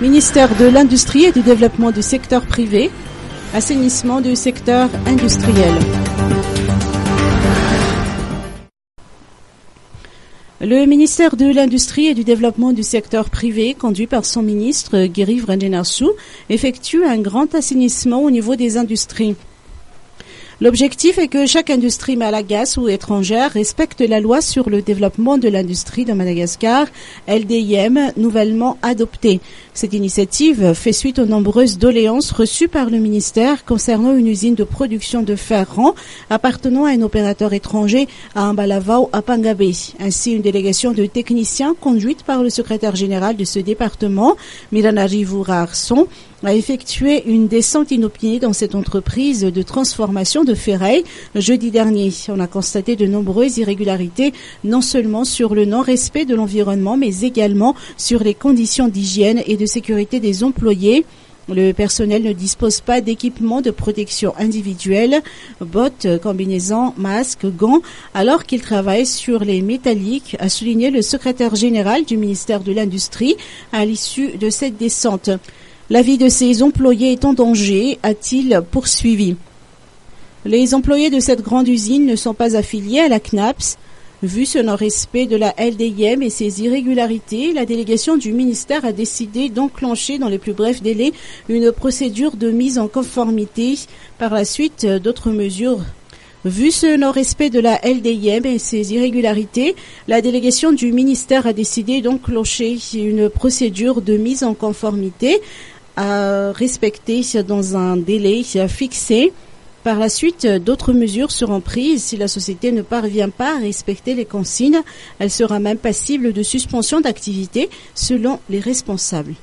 Ministère de l'Industrie et du Développement du secteur privé, assainissement du secteur industriel. Le ministère de l'Industrie et du Développement du secteur privé, conduit par son ministre Giri Vranjenasu, effectue un grand assainissement au niveau des industries. L'objectif est que chaque industrie malagasy ou étrangère respecte la loi sur le développement de l'industrie de Madagascar, LDIM, nouvellement adoptée. Cette initiative fait suite aux nombreuses doléances reçues par le ministère concernant une usine de production de fer-rang appartenant à un opérateur étranger à Ambalavao, à Pangabé. Ainsi, une délégation de techniciens conduite par le secrétaire général de ce département, Miranari Vourarson, a effectué une descente inopinée dans cette entreprise de transformation de ferraille jeudi dernier. On a constaté de nombreuses irrégularités, non seulement sur le non-respect de l'environnement, mais également sur les conditions d'hygiène et de sécurité des employés. Le personnel ne dispose pas d'équipements de protection individuelle, bottes, combinaisons, masques, gants, alors qu'il travaille sur les métalliques, a souligné le secrétaire général du ministère de l'Industrie à l'issue de cette descente. La vie de ces employés est en danger, a-t-il poursuivi. Les employés de cette grande usine ne sont pas affiliés à la CNAPS. Vu ce non-respect de la LDIM et ses irrégularités, la délégation du ministère a décidé d'enclencher dans les plus brefs délais une procédure de mise en conformité. Par la suite, d'autres mesures. Vu ce non-respect de la LDIM et ses irrégularités, la délégation du ministère a décidé d'enclencher une procédure de mise en conformité à respecter dans un délai fixé. Par la suite, d'autres mesures seront prises si la société ne parvient pas à respecter les consignes. Elle sera même passible de suspension d'activité selon les responsables.